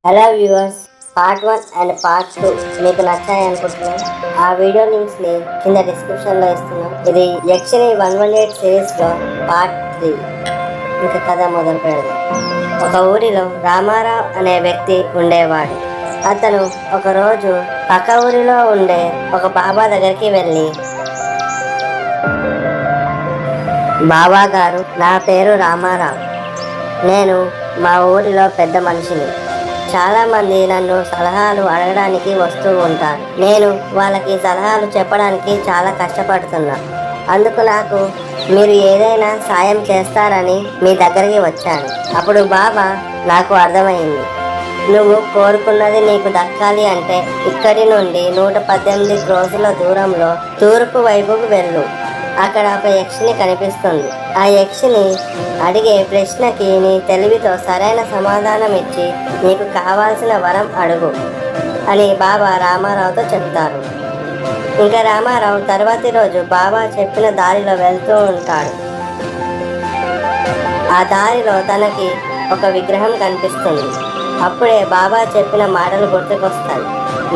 Hello viewers, part 1 and part 2 మీకు నచ్చాయి అనుకుంటున్నాను. ఆ వీడియో లింక్స్ని కింద డిస్క్రిప్షన్లో ఇస్తున్నాను. ఇది యక్షిని 118 సిరీస్లో పార్ట్ 3. ఇంకా కథ మొదలు పెడదాం. ఒక ఊరిలో రామారావు అనే వ్యక్తి ఉండేవాడు. అతను ఒకరోజు పక్క ఊరిలో ఉండే ఒక బాబా దగ్గరికి వెళ్ళి, బాబా గారు, నా పేరు రామారావు. నేను మా ఊరిలో పెద్ద మనిషిని. చాలామంది నన్ను సలహాలు అడగడానికి వస్తూ ఉంటారు. నేను వాళ్ళకి సలహాలు చెప్పడానికి చాలా కష్టపడుతున్నా. అందుకు నాకు మీరు ఏదైనా సాయం చేస్తారని మీ దగ్గరికి వచ్చాను. అప్పుడు బాబా, నాకు అర్థమైంది. నువ్వు కోరుకున్నది నీకు దక్కాలి అంటే ఇక్కడి నుండి 118 క్రోసుల దూరంలో తూర్పు వైపుకు వెళ్ళు. అక్కడ ఒక యక్షిని కనిపిస్తుంది. ఆ యక్షిని అడిగే ప్రశ్నకి నీ తెలివితో సరైన సమాధానం ఇచ్చి నీకు కావాల్సిన వరం అడుగు అని బాబా రామారావుతో చెప్తారు. ఇంకా రామారావు తర్వాతి రోజు బాబా చెప్పిన దారిలో వెళ్తూ ఉంటాడు. ఆ దారిలో తనకి ఒక విగ్రహం కనిపిస్తుంది. అప్పుడే బాబా చెప్పిన మాటలు గుర్తుకొస్తాయి.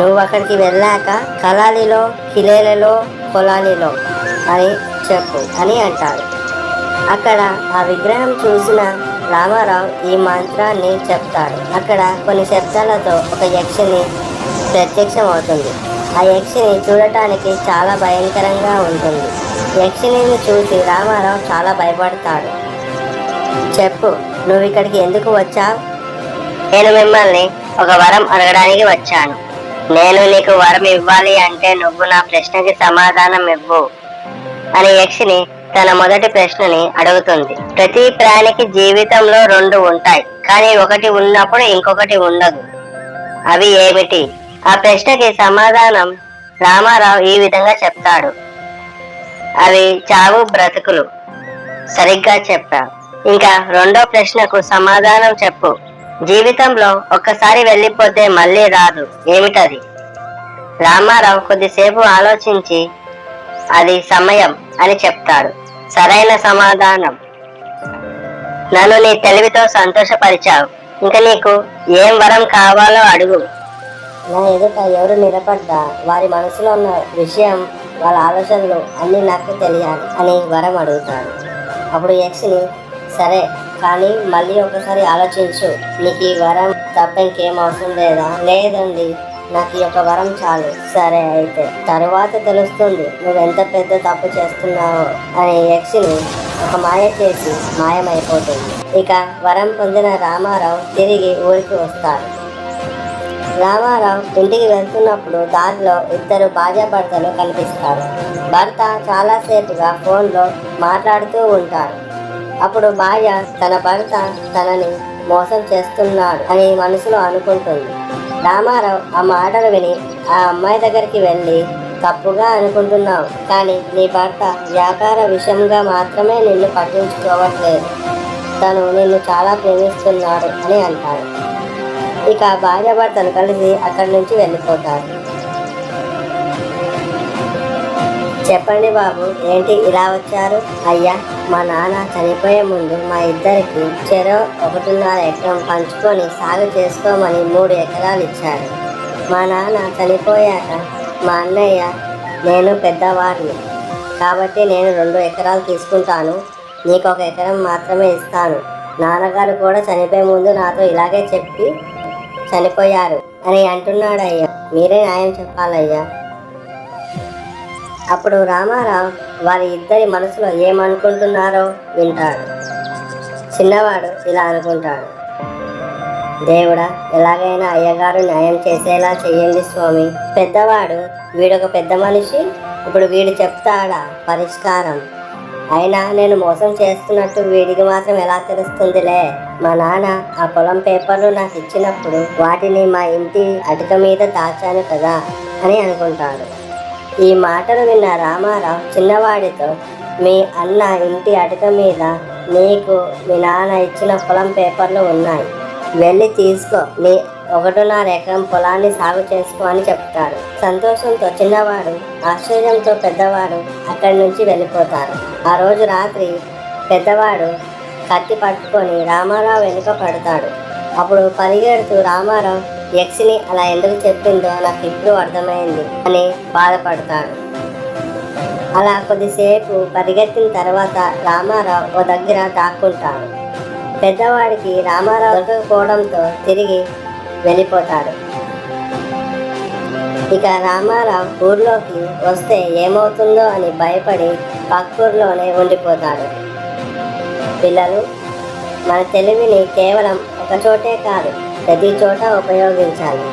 నువ్వు అక్కడికి వెళ్ళాక కలాలిలో, కిలేలలో, కొలాలిలో అని చెప్పు అని అంటాడు. అక్కడ ఆ విగ్రహం చూసిన రామారావు ఈ మంత్రాన్ని చెప్తాడు. అక్కడ కొన్ని శబ్దాలతో ఒక యక్షిని ప్రత్యక్షం అవుతుంది. ఆ యక్షిని చూడటానికి చాలా భయంకరంగా ఉంటుంది. యక్షిని చూసి రామారావు చాలా భయపడతాడు. చెప్పు, నువ్వు ఇక్కడికి ఎందుకు వచ్చావు? నేను మిమ్మల్ని ఒక వరం అడగడానికి వచ్చాను. నేను నీకు వరం ఇవ్వాలి అంటే నువ్వు నా ప్రశ్నకి సమాధానం ఇవ్వు అని యక్షిని తన మొదటి ప్రశ్నని అడుగుతుంది. ప్రతి ప్రాణికి జీవితంలో 2 ఉంటాయి, కానీ ఒకటి ఉన్నప్పుడు ఇంకొకటి ఉండదు. అవి ఏమిటి? ఆ ప్రశ్నకి సమాధానం రామారావు ఈ విధంగా చెప్తాడు. అవి చావు బ్రతుకులు. సరిగ్గా చెప్పావు. ఇంకా రెండో ప్రశ్నకు సమాధానం చెప్పు. జీవితంలో ఒక్కసారి వెళ్ళిపోతే మళ్ళీ రాదు. ఏమిటది? రామారావు కొద్దిసేపు ఆలోచించి అది సమయం అని చెప్తాడు. సరైన సమాధానం. నన్ను నీ తెలివితో సంతోషపరిచావు. ఇంకా నీకు ఏం వరం కావాలో అడుగు. నా ఎదుట ఎవరు నిలబడ్డా వారి మనసులో ఉన్న విషయం, వాళ్ళ ఆలోచనలు అన్నీ నాకు తెలియాలి అని వరం అడుగుతాడు. అప్పుడు యక్షిని, సరే, కానీ మళ్ళీ ఒకసారి ఆలోచించు. నీకు ఈ వరం తప్ప ఇంకేం అవసరం లేదా? లేదండి, నాకు ఈ ఒక వరం చాలు. సరే, అయితే తరువాత తెలుస్తుంది నువ్వెంత పెద్ద తప్పు చేస్తున్నావో అని యక్షిని ఒక మాయ చేసి మాయమైపోతుంది. ఇక వరం పొందిన రామారావు తిరిగి ఊరికి వస్తాడు. రామారావు ఇంటికి వెళ్తున్నప్పుడు దారిలో 2 భార్యాభర్తలు కనిపిస్తారు. భర్త చాలాసేపుగా ఫోన్లో మాట్లాడుతూ ఉంటాడు. అప్పుడు భార్య తన భర్త తనని మోసం చేస్తున్నాడు అని మనసులో అనుకుంటుంది. రామారావు ఆ మాటలు విని ఆ అమ్మాయి దగ్గరికి వెళ్ళి, తప్పుగా అనుకుంటున్నావు, కానీ నీ భర్త వ్యాపార విషయంగా మాత్రమే నిన్ను పట్టించుకోవట్లేదు. తను నిన్ను చాలా ప్రేమిస్తున్నాడు అని అంటాడు. ఇక భార్యాభర్తలు కలిసి అక్కడి నుంచి వెళ్ళిపోతారు. చెప్పండి బాబు, ఏంటి ఇలా వచ్చారు? అయ్యా, మా నాన్న చనిపోయే ముందు మా ఇద్దరికి చెరో 1.5 ఎకరం పంచుకొని సాగు చేసుకోమని 3 ఎకరాలు ఇచ్చాడు. మా నాన్న చనిపోయాక మా అన్నయ్య, నేను పెద్దవాడిని కాబట్టి నేను 2 ఎకరాలు తీసుకుంటాను, నీకు 1 ఎకరం మాత్రమే ఇస్తాను. నాన్నగారు కూడా చనిపోయే ముందు నాతో ఇలాగే చెప్పి చనిపోయారు అని అంటున్నాడయ్యా. మీరే న్యాయం చెప్పాలయ్యా. అప్పుడు రామారావు వారి ఇద్దరి మనసులో ఏమనుకుంటున్నారో వింటాడు. చిన్నవాడు ఇలా అనుకుంటాడు, దేవుడా, ఎలాగైనా అయ్యగారు న్యాయం చేసేలా చెయ్యండి స్వామి. పెద్దవాడు, వీడొక పెద్ద మనిషి, ఇప్పుడు వీడు చెప్తాడా పరిష్కారం? అయినా నేను మోసం చేస్తున్నట్టు వీడికి మాత్రం ఎలా తెలుస్తుందిలే. మా నాన్న ఆ పొలం పేపర్లు నాకు ఇచ్చినప్పుడు వాటిని మా ఇంటి అటుక మీద దాచాను కదా అని అనుకుంటాడు. ఈ మాటలు విన్న రామారావు చిన్నవాడితో, మీ అన్న ఇంటి అటుక మీద నీకు మీ నాన్న ఇచ్చిన పొలం పేపర్లు ఉన్నాయి, వెళ్ళి తీసుకో, నీ 1.5 ఎకరం పొలాన్ని సాగు చేసుకో అని చెప్తాడు. సంతోషంతో చిన్నవాడు, ఆశ్చర్యంతో పెద్దవాడు అక్కడి నుంచి వెళ్ళిపోతారు. ఆ రోజు రాత్రి పెద్దవాడు కత్తి పట్టుకొని రామారావు వెనుక పడతాడు. అప్పుడు పరిగెడుతూ రామారావు యక్షిని అలా ఎందుకు చెప్పిందో నాకు ఇప్పుడు అర్థమైంది అని బాధపడతాడు. అలా కొద్దిసేపు పరిగెత్తిన తర్వాత రామారావు ఓ దగ్గర దాక్కుంటాడు. పెద్దవాడికి రామారావు దొరకకపోవడంతో తిరిగి వెళ్ళిపోతాడు. ఇక రామారావు ఊర్లోకి వస్తే ఏమవుతుందో అని భయపడి పక్కూర్లోనే ఉండిపోతాడు. పిల్లలు, మన తెలివిని కేవలం ఒక చోటే కాదు, ప్రతి చోట ఉపయోగించాలి.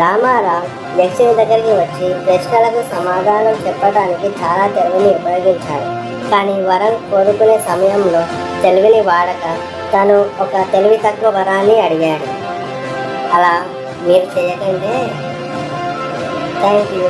రామారావు యక్షిని దగ్గరికి వచ్చి ప్రశ్నలకు సమాధానం చెప్పడానికి చాలా తెలివిని ఉపయోగించాడు. కానీ వరం కోరుకునే సమయంలో తెలివిని వాడక తను ఒక తెలివి తక్కువ వరాన్ని అడిగాడు. అలా మీరు చేయకంటే థ్యాంక్ యూ.